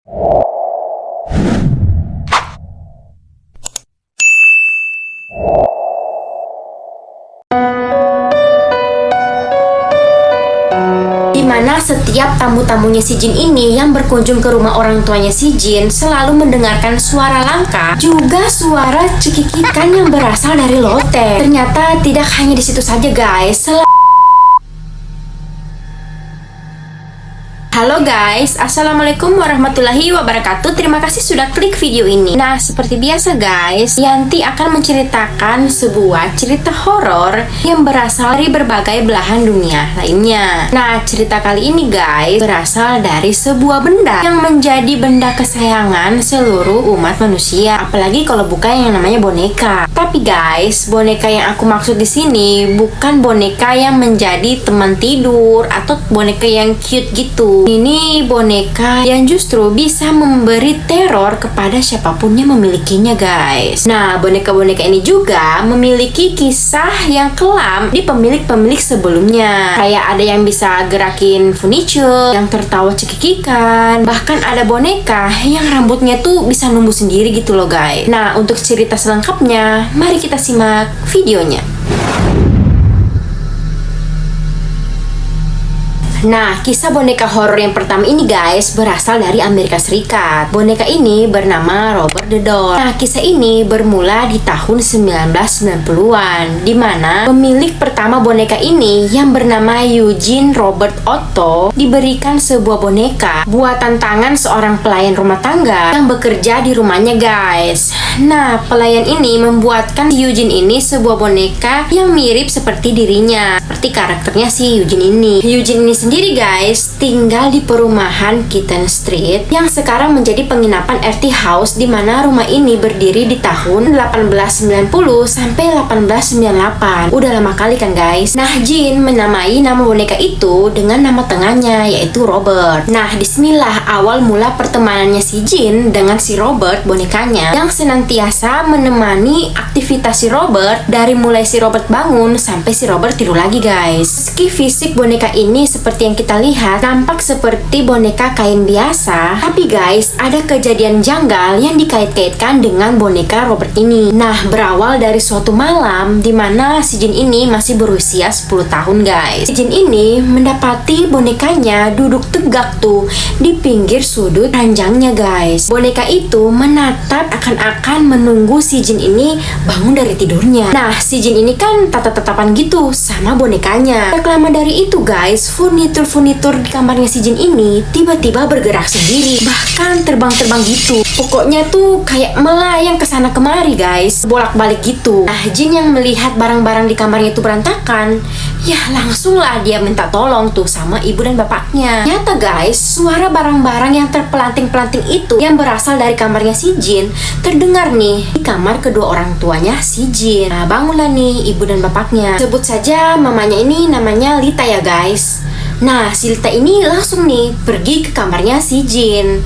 Dimana setiap tamu-tamunya si Jin ini yang berkunjung ke rumah orang tuanya si Jin selalu mendengarkan suara langka, juga suara cekikikan yang berasal dari loteng. Ternyata tidak hanya di situ saja guys. Halo guys, assalamualaikum warahmatullahi wabarakatuh. Terima kasih sudah klik video ini. Nah, seperti biasa guys, Yanti akan menceritakan sebuah cerita horor yang berasal dari berbagai belahan dunia lainnya. Nah, cerita kali ini guys berasal dari sebuah benda yang menjadi benda kesayangan seluruh umat manusia. Apalagi kalau bukan yang namanya boneka. Tapi guys, boneka yang aku maksud di sini bukan boneka yang menjadi teman tidur atau boneka yang cute gitu. Ini boneka yang justru bisa memberi teror kepada siapapun yang memilikinya guys. Nah, boneka-boneka ini juga memiliki kisah yang kelam di pemilik-pemilik sebelumnya. Kayak ada yang bisa gerakin furniture, yang tertawa cekikikan, bahkan ada boneka yang rambutnya tuh bisa numbuh sendiri gitu loh guys. Nah, untuk cerita selengkapnya, mari kita simak videonya. Nah, kisah boneka horor yang pertama ini guys berasal dari Amerika Serikat. Boneka ini bernama Robert the Doll. Nah, kisah ini bermula di tahun 1990-an, di mana pemilik pertama boneka ini yang bernama Eugene Robert Otto diberikan sebuah boneka buatan tangan seorang pelayan rumah tangga yang bekerja di rumahnya guys. Nah, pelayan ini membuatkan Eugene ini sebuah boneka yang mirip seperti dirinya, seperti karakternya si Eugene ini. Eugene ini sendiri guys tinggal di perumahan Kitten Street yang sekarang menjadi penginapan RT House, di mana rumah ini berdiri di tahun 1890 sampai 1898. Udah lama kali kan guys. Nah, Jin menamai nama boneka itu dengan nama tengahnya yaitu Robert. Nah, disinilah awal mula pertemanannya si Jin dengan si Robert bonekanya yang senantiasa menemani aktivitas si Robert dari mulai si Robert bangun sampai si Robert tidur lagi guys. Meski fisik boneka ini seperti yang kita lihat nampak seperti boneka kain biasa, tapi guys ada kejadian janggal yang dikait-kaitkan dengan boneka Robert ini. Nah, berawal dari suatu malam di mana si Jin ini masih berusia 10 tahun guys. Si Jin ini mendapati bonekanya duduk tegak tuh di pinggir sudut ranjangnya guys. Boneka itu menatap akan menunggu si Jin ini bangun dari tidurnya. Nah, si Jin ini kan tatap-tatapan gitu sama bonekanya. Tak lama dari itu guys, furnitur di kamarnya si Jin ini tiba-tiba bergerak sendiri, bahkan terbang-terbang gitu. Pokoknya tuh kayak melayang kesana kemari guys, bolak-balik gitu. Nah, Jin yang melihat barang-barang di kamarnya itu berantakan, ya langsunglah dia minta tolong tuh sama ibu dan bapaknya. Nyata guys, suara barang-barang yang terpelanting-pelanting itu yang berasal dari kamarnya si Jin terdengar nih di kamar kedua orang tuanya si Jin. Nah, bangunlah nih ibu dan bapaknya. Sebut saja mamanya ini namanya Lita ya guys. Nah, si Lita ini langsung nih pergi ke kamarnya si Jin.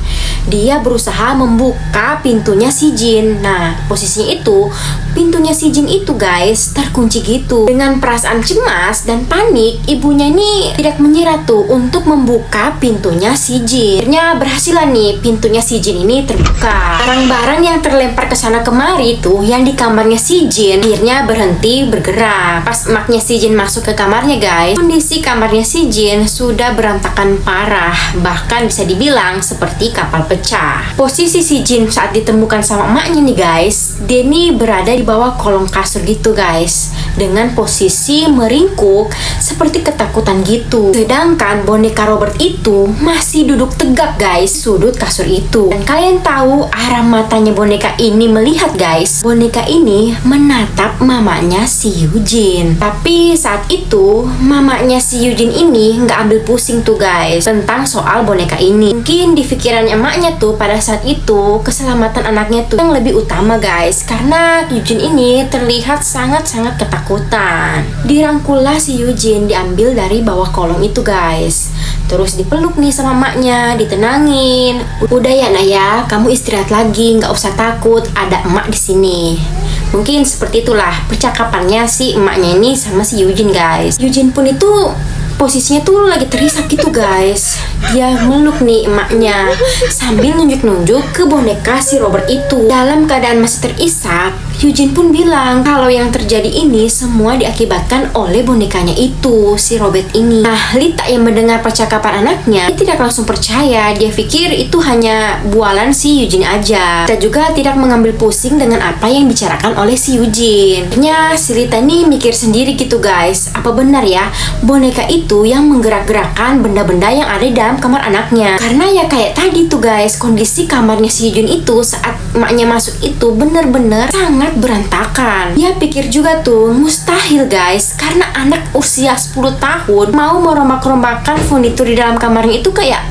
Dia berusaha membuka pintunya si Jin. Nah, posisinya itu pintunya si Jin itu guys terkunci gitu. Dengan perasaan cemas dan panik, ibunya ini tidak mengira tuh untuk membuka pintunya si Jin. Akhirnya berhasil nih pintunya si Jin ini terbuka. Barang-barang yang terlempar ke sana kemari tuh yang di kamarnya si Jin akhirnya berhenti bergerak. Pas emaknya si Jin masuk ke kamarnya guys, kondisi kamarnya si Jin sudah berantakan parah, bahkan bisa dibilang seperti kapal pecah. Posisi si Jin saat ditemukan sama emaknya nih guys, dia nih berada di bawah kolong kasur gitu guys, dengan posisi meringkuk seperti ketakutan gitu. Sedangkan boneka Robert itu masih duduk tegak guys sudut kasur itu. Dan kalian tahu arah matanya boneka ini melihat guys, boneka ini menatap mamanya si Eugene. Tapi saat itu mamanya si Eugene ini nggak ambil pusing tuh guys tentang soal boneka ini. Mungkin di pikiran emaknya tuh pada saat itu keselamatan anaknya tuh yang lebih utama guys, karena Eugene ini terlihat sangat-sangat ketakutan. Dirangkullah si Eugene, diambil dari bawah kolong itu guys, terus dipeluk nih sama emaknya, ditenangin. Udah ya nak ya, kamu istirahat lagi, nggak usah takut, ada emak di sini. Mungkin seperti itulah percakapannya si emaknya ini sama si Eugene guys. Eugene pun itu posisinya tuh lagi terisak gitu guys. Dia meluk nih emaknya sambil nunjuk-nunjuk ke boneka si Robert itu. Dalam keadaan masih terisak, Eugene pun bilang kalau yang terjadi ini semua diakibatkan oleh bonekanya itu, si Robert ini. Nah, Lita yang mendengar percakapan anaknya, dia tidak langsung percaya. Dia pikir itu hanya bualan si Eugene aja. Lita juga tidak mengambil pusing dengan apa yang dibicarakan oleh si Eugene. Akhirnya si Lita ini mikir sendiri gitu guys, apa benar ya boneka itu yang menggerak-gerakkan benda-benda yang ada di dalam kamar anaknya? Karena ya kayak tadi tuh guys, kondisi kamarnya si Eugene itu saat emaknya masuk itu bener-bener sangat berantakan. Dia pikir juga tuh mustahil guys, karena anak usia 10 tahun mau merombak-rombakan furnitur di dalam kamarnya itu kayak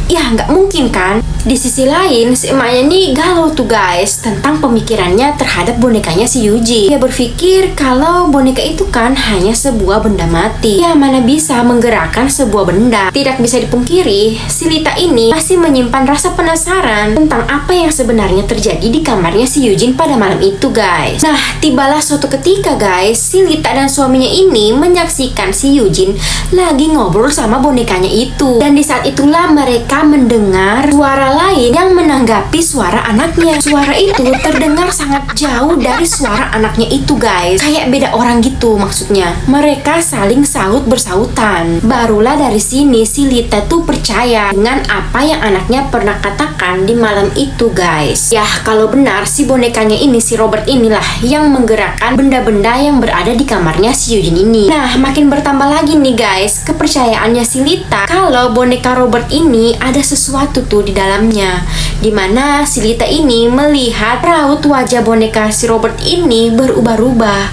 ya nggak mungkin kan. Di sisi lain, si emaknya nih galau tuh guys tentang pemikirannya terhadap bonekanya si Eugene. Dia berpikir kalau boneka itu kan hanya sebuah benda mati. Ya mana bisa menggerakkan sebuah benda. Tidak bisa dipungkiri, si Lita ini masih menyimpan rasa penasaran tentang apa yang sebenarnya terjadi di kamarnya si Eugene pada malam itu guys. Nah, tibalah suatu ketika guys, si Lita dan suaminya ini menyaksikan si Eugene lagi ngobrol sama bonekanya itu. Dan di saat itulah mereka mendengar suara lain yang menanggapi suara anaknya. Suara itu terdengar sangat jauh dari suara anaknya itu guys. Kayak beda orang gitu maksudnya. Mereka saling sahut bersautan. Barulah dari sini si Lita tuh percaya dengan apa yang anaknya pernah katakan di malam itu guys. Ya kalau benar si bonekanya ini, si Robert inilah yang menggerakkan benda-benda yang berada di kamarnya si Eugene ini. Nah makin bertambah lagi nih guys kepercayaannya si Lita kalau boneka Robert ini ada sesuatu tuh di dalamnya, dimana si Lita ini melihat raut wajah boneka si Robert ini berubah-ubah,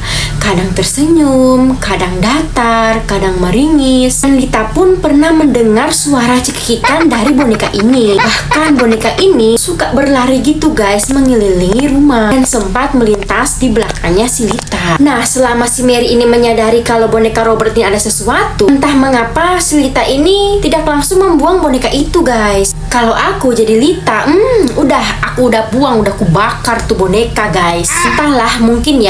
kadang tersenyum, kadang datar, kadang meringis. Dan Lita pun pernah mendengar suara cekikikan dari boneka ini. Bahkan boneka ini suka berlari gitu guys, mengelilingi rumah dan sempat melintas di belakangnya si Lita. Nah selama si Mary ini menyadari kalau boneka Robert ini ada sesuatu, entah mengapa si Lita ini tidak langsung membuang boneka itu guys. Kalau aku jadi Lita, aku udah buang, udah kubakar tuh boneka guys. Entahlah, mungkin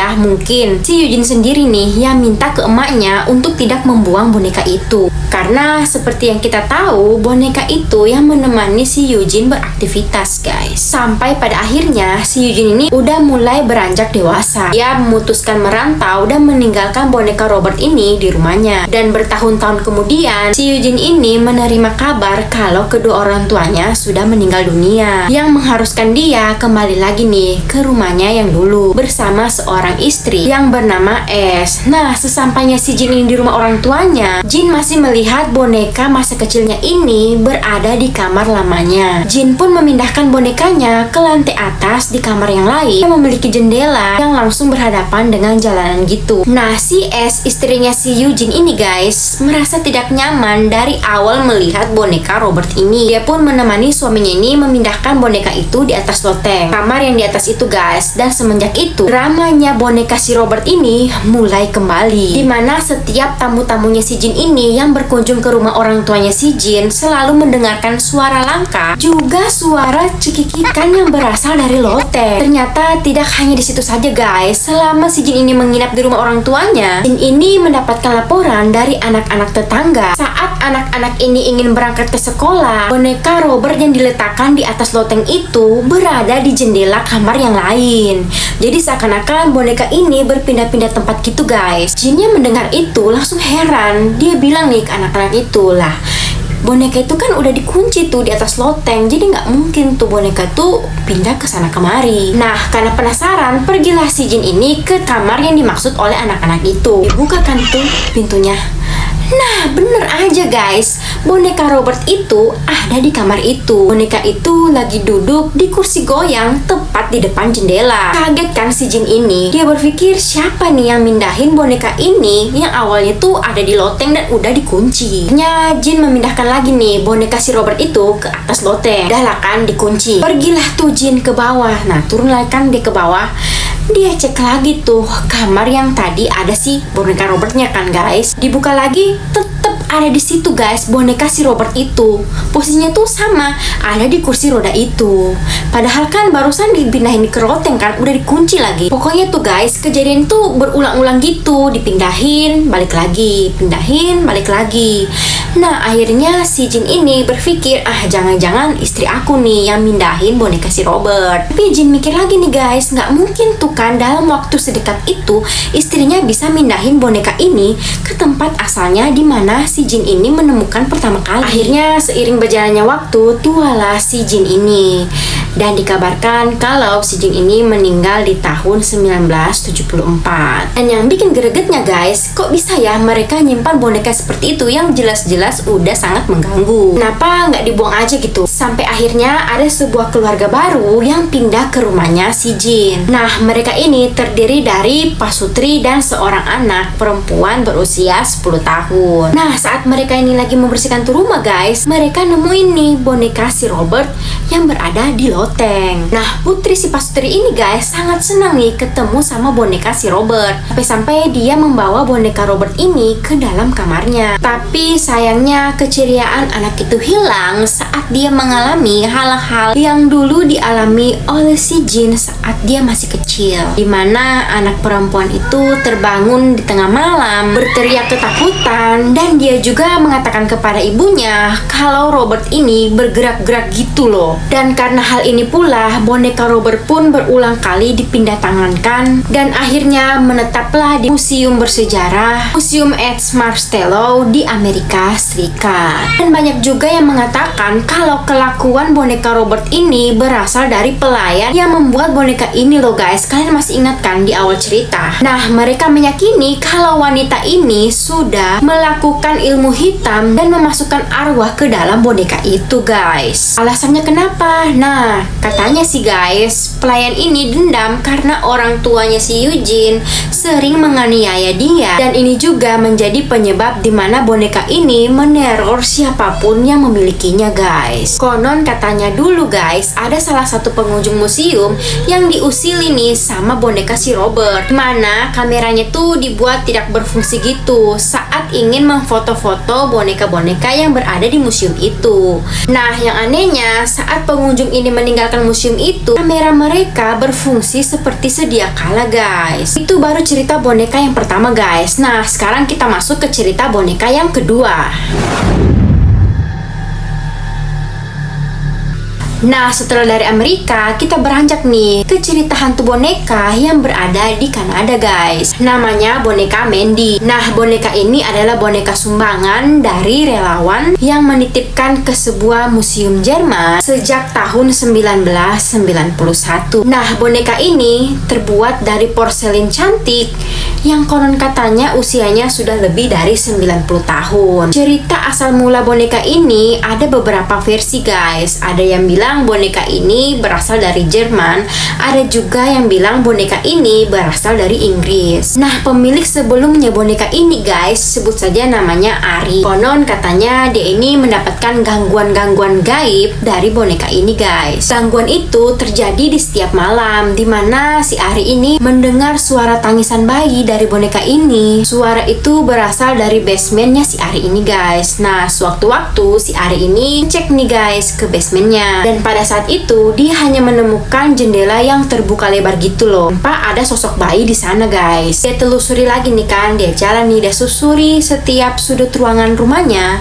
si Eugene sendiri nih yang minta ke emaknya untuk tidak membuang boneka itu. Karena seperti yang kita tahu, boneka itu yang menemani si Eugene beraktivitas guys. Sampai pada akhirnya si Eugene ini udah mulai beranjak dewasa. Dia memutuskan merantau dan meninggalkan boneka Robert ini di rumahnya. Dan bertahun-tahun kemudian si Eugene ini menerima kabar kalau kedua orang tuanya sudah meninggal dunia, yang mengharuskan dia kembali lagi nih ke rumahnya yang dulu bersama seorang istri yang bernama S. Nah sesampainya si Jin ini di rumah orang tuanya, Jin masih melihat boneka masa kecilnya ini berada di kamar lamanya. Jin pun memindahkan bonekanya ke lantai atas di kamar yang lain yang memiliki jendela yang langsung berhadapan dengan jalanan gitu. Nah si S, istrinya si Eugene ini guys, merasa tidak nyaman dari awal melihat boneka Robert ini. Dia pun menemani suaminya ini memindahkan boneka itu di atas loteng kamar yang di atas itu guys. Dan semenjak itu dramanya boneka si Robert ini mulai kembali, dimana setiap tamu-tamunya si Jin ini yang berkunjung ke rumah orang tuanya si Jin selalu mendengarkan suara langkah juga suara cekikikan yang berasal dari loteng. Ternyata tidak hanya di situ saja guys. Selama si Jin ini menginap di rumah orang tuanya, Jin ini mendapatkan laporan dari anak-anak tetangga. Saat anak-anak ini ingin berangkat ke sekolah, boneka Robert yang diletakkan di atas loteng itu berada di jendela kamar yang lain. Jadi seakan-akan boneka ini berpindah-pindah tempat gitu guys. Jinnya mendengar itu langsung heran. Dia bilang nih ke anak-anak itu, lah boneka itu kan udah dikunci tuh di atas loteng, jadi nggak mungkin tuh boneka tuh pindah ke sana kemari. Nah karena penasaran, pergilah si Jin ini ke kamar yang dimaksud oleh anak-anak itu. Dibukakan tuh pintunya. Nah bener aja guys, boneka Robert itu ada di kamar itu. Boneka itu lagi duduk di kursi goyang tepat di depan jendela. Kaget kan si Jin ini. Dia berpikir siapa nih yang mindahin boneka ini yang awalnya tuh ada di loteng dan udah dikunci. Akhirnya Jin memindahkan lagi nih boneka si Robert itu ke atas loteng. Udah lah kan dikunci. Pergilah tuh Jin ke bawah. Nah turun lagi kan dia ke bawah. Dia cek lagi tuh kamar yang tadi ada si boneka Robertnya kan guys. Dibuka lagi, tetep ada di situ guys, boneka si Robert itu. Posisinya tuh sama, ada di kursi roda itu. Padahal kan barusan dipindahin ke loteng kan, udah dikunci lagi. Pokoknya tuh guys, kejadian tuh berulang-ulang gitu, dipindahin, balik lagi, pindahin, balik lagi. Nah, akhirnya si Jin ini berpikir, jangan-jangan istri aku nih yang mindahin boneka si Robert. Tapi Jin mikir lagi nih guys, nggak mungkin tuh kan dalam waktu sedekat itu istrinya bisa mindahin boneka ini ke tempat asalnya di mana si Jin ini menemukan pertama kali. Akhirnya seiring berjalannya waktu, tualah si Jin ini. Dan dikabarkan kalau si Jin ini meninggal di tahun 1974. Dan yang bikin gregetnya guys, kok bisa ya mereka nyimpan boneka seperti itu yang jelas-jelas udah sangat mengganggu. Kenapa nggak dibuang aja gitu? Sampai akhirnya ada sebuah keluarga baru yang pindah ke rumahnya si Jin. Nah, mereka ini terdiri dari pasutri dan seorang anak perempuan berusia 10 tahun. Nah, saat mereka ini lagi membersihkan tuh rumah guys, mereka nemuin nih boneka si Robert yang berada di loteng. Nah, putri si pasutri ini guys sangat senang nih ketemu sama boneka si Robert. Sampai-sampai dia membawa boneka Robert ini ke dalam kamarnya. Tapi sayangnya keceriaan anak itu hilang saat dia mengalami hal-hal yang dulu dialami oleh si Jin saat dia masih kecil. Dimana anak perempuan itu terbangun di tengah malam, berteriak ketakutan, dan dia juga mengatakan kepada ibunya kalau Robert ini bergerak-gerak gitu loh. Dan karena hal ini pula, boneka Robert pun berulang kali dipindah tangankan dan akhirnya menetaplah di museum bersejarah Museum East Marstelow di Amerika Serikat. Dan banyak juga yang mengatakan kalau kelakuan boneka Robert ini berasal dari pelayan yang membuat boneka ini loh guys. Kalian masih ingat kan di awal cerita? Nah, mereka meyakini kalau wanita ini sudah melakukan ilmu hitam dan memasukkan arwah ke dalam boneka itu guys. Alasannya kenapa? Nah, katanya sih guys, pelayan ini dendam karena orang tuanya si Eugene sering menganiaya dia, dan ini juga menjadi penyebab dimana boneka ini meneror siapapun yang memilikinya guys. Konon katanya dulu guys, ada salah satu pengunjung museum yang diusili nih sama boneka si Robert, mana kameranya tuh dibuat tidak berfungsi gitu saat ingin memfoto-foto boneka-boneka yang berada di museum itu. Nah, yang anehnya saat pengunjung ini meninggalkan museum itu, kamera mereka berfungsi seperti sedia kala guys. Itu baru cerita boneka yang pertama guys. Nah, sekarang kita masuk ke cerita boneka yang kedua. Nah, setelah dari Amerika, kita beranjak nih ke cerita hantu boneka yang berada di Kanada guys. Namanya boneka Mandy. Nah, boneka ini adalah boneka sumbangan dari relawan yang menitipkan ke sebuah museum Jerman sejak tahun 1991. Nah, boneka ini terbuat dari porselin cantik yang konon katanya usianya sudah lebih dari 90 tahun. Cerita asal mula boneka ini ada beberapa versi guys. Ada yang bilang boneka ini berasal dari Jerman, ada juga yang bilang boneka ini berasal dari Inggris. Nah, pemilik sebelumnya boneka ini guys, sebut saja namanya Ari. Konon katanya dia ini mendapatkan gangguan-gangguan gaib dari boneka ini guys. Gangguan itu terjadi di setiap malam, dimana si Ari ini mendengar suara tangisan bayi dari boneka ini. Suara itu berasal dari basementnya si Ari ini guys. Nah, sewaktu-waktu si Ari ini cek nih guys ke basementnya, dan pada saat itu dia hanya menemukan jendela yang terbuka lebar gitu loh. Tanpa ada sosok bayi di sana guys. Dia telusuri lagi nih kan, dia jalan nih, dia susuri setiap sudut ruangan rumahnya.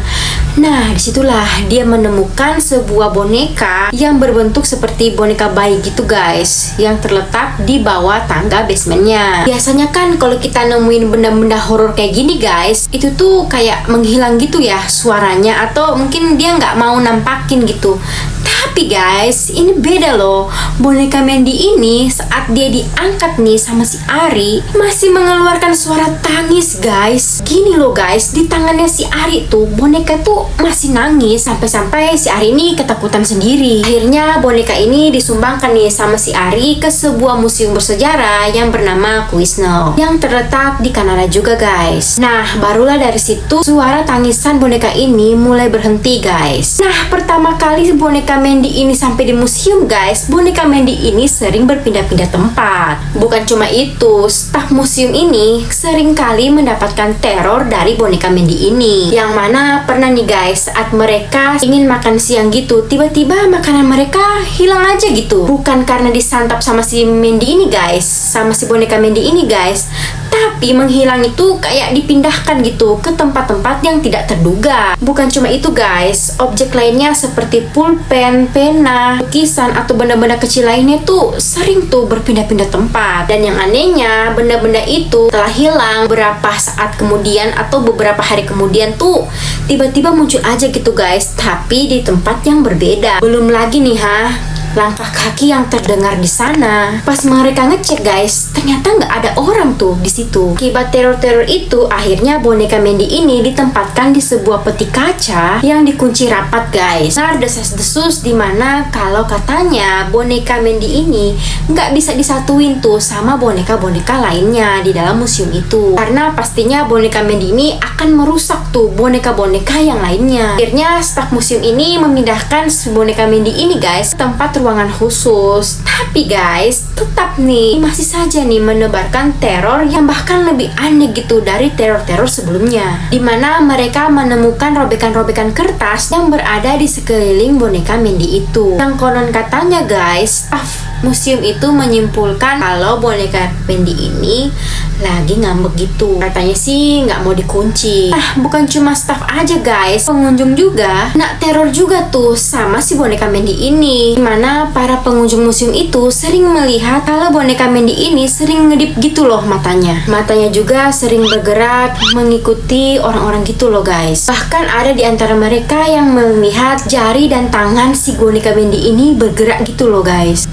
Nah, disitulah dia menemukan sebuah boneka yang berbentuk seperti boneka bayi gitu guys, yang terletak di bawah tangga basementnya. Biasanya kan kalau kita nemuin benda-benda horor kayak gini guys, itu tuh kayak menghilang gitu ya suaranya, atau mungkin dia nggak mau nampakin gitu. Tapi guys, ini beda loh. Boneka Mandy ini saat dia diangkat nih sama si Ari, masih mengeluarkan suara tangis guys. Gini loh guys, di tangannya si Ari tuh boneka tuh masih nangis, sampai-sampai si Ari ini ketakutan sendiri. Akhirnya boneka ini disumbangkan nih sama si Ari ke sebuah museum bersejarah yang bernama Quesnel, yang terletak di Kanada juga guys. Nah, barulah dari situ suara tangisan boneka ini mulai berhenti guys. Nah, pertama kali boneka Mandy ini sampai di museum guys, boneka Mandy ini sering berpindah-pindah tempat. Bukan cuma itu, staf museum ini sering kali mendapatkan teror dari boneka Mandy ini. Yang mana pernah nih guys, saat mereka ingin makan siang gitu, tiba-tiba makanan mereka hilang aja gitu. Bukan karena disantap sama si Mandy ini guys, sama si boneka Mandy ini guys, tapi menghilang itu kayak dipindahkan gitu ke tempat-tempat yang tidak terduga. Bukan cuma itu guys, objek lainnya seperti pulpen, pena, lukisan, atau benda-benda kecil lainnya tuh sering tuh berpindah-pindah tempat. Dan yang anehnya, benda-benda itu telah hilang beberapa saat kemudian atau beberapa hari kemudian tuh tiba-tiba muncul aja gitu guys, tapi di tempat yang berbeda. Belum lagi nih langkah kaki yang terdengar di sana. Pas mereka ngecek guys, ternyata nggak ada orang tuh di situ. Akibat teror-teror itu, akhirnya boneka Mandy ini ditempatkan di sebuah peti kaca yang dikunci rapat guys. Nah, desas-desus dimana kalau katanya boneka Mandy ini nggak bisa disatuin tuh sama boneka-boneka lainnya di dalam museum itu, karena pastinya boneka Mandy ini akan merusak tuh boneka-boneka yang lainnya. Akhirnya staf museum ini memindahkan si boneka Mandy ini guys ke tempat ruangan khusus. Tapi guys, tetap nih masih saja nih menebarkan teror yang bahkan lebih aneh gitu dari teror-teror sebelumnya, dimana mereka menemukan robekan-robekan kertas yang berada di sekeliling boneka Mandy itu. Yang konon katanya guys, staf museum itu menyimpulkan kalau boneka Mandy ini lagi ngambek gitu. Katanya sih nggak mau dikunci. Nah, bukan cuma staf aja guys, pengunjung juga nak teror juga tuh sama si boneka Mandy ini, dimana para pengunjung museum itu sering melihat kalau boneka Mandy ini sering ngedip gitu loh matanya. Matanya juga sering bergerak mengikuti orang-orang gitu loh guys. Bahkan ada di antara mereka yang melihat jari dan tangan si boneka Mandy ini bergerak gitu loh guys.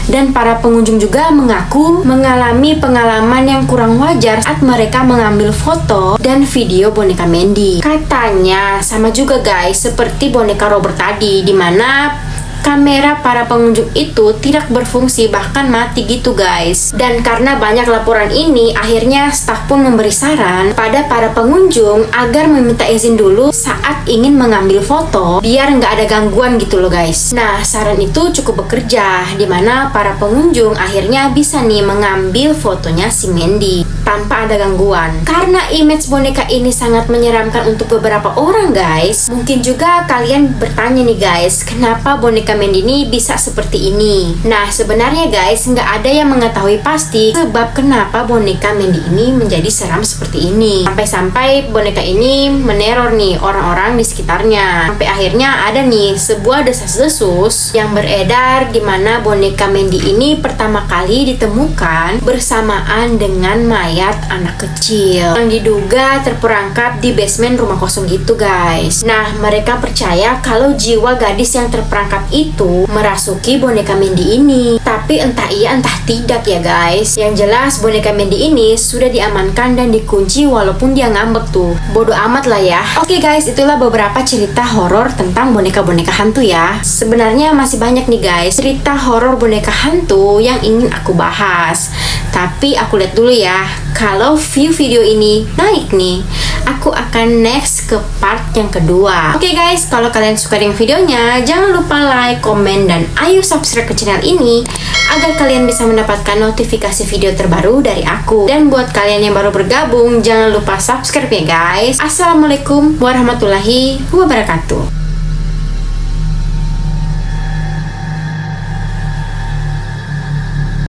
Dan para pengunjung juga mengaku mengalami pengalaman yang kurang wajar saat mereka mengambil foto dan video boneka Mandy. Katanya sama juga guys seperti boneka Robert tadi, dimana kamera para pengunjung itu tidak berfungsi, bahkan mati gitu guys. Dan karena banyak laporan ini, akhirnya staf pun memberi saran pada para pengunjung agar meminta izin dulu saat ingin mengambil foto, biar nggak ada gangguan gitu loh guys. Nah, saran itu cukup bekerja, dimana para pengunjung akhirnya bisa nih mengambil fotonya si Mandy tanpa ada gangguan. Karena image boneka ini sangat menyeramkan untuk beberapa orang guys, mungkin juga kalian bertanya nih guys, kenapa boneka Mandy ini bisa seperti ini? Nah, sebenarnya guys, nggak ada yang mengetahui pasti sebab kenapa boneka Mandy ini menjadi seram seperti ini. Sampai-sampai boneka ini meneror nih orang-orang di sekitarnya. Sampai akhirnya ada nih sebuah desas-desus yang beredar di mana boneka Mandy ini pertama kali ditemukan bersamaan dengan mayat anak kecil yang diduga terperangkap di basement rumah kosong gitu guys. Nah, mereka percaya kalau jiwa gadis yang terperangkap itu merasuki boneka Mandy ini. Tapi entah iya entah tidak ya guys, yang jelas boneka Mandy ini sudah diamankan dan dikunci walaupun dia ngambek tuh. Bodoh amat lah ya. Oke guys, itulah beberapa cerita horor tentang boneka-boneka hantu ya. Sebenarnya masih banyak nih guys cerita horor boneka hantu yang ingin aku bahas, tapi aku lihat dulu ya. Kalau view video ini naik nih, aku akan next ke part yang kedua. Oke guys, kalau kalian suka dengan videonya, jangan lupa like, komen, dan ayo subscribe ke channel ini agar kalian bisa mendapatkan notifikasi video terbaru dari aku. Dan buat kalian yang baru bergabung, jangan lupa subscribe ya guys. Assalamualaikum warahmatullahi wabarakatuh.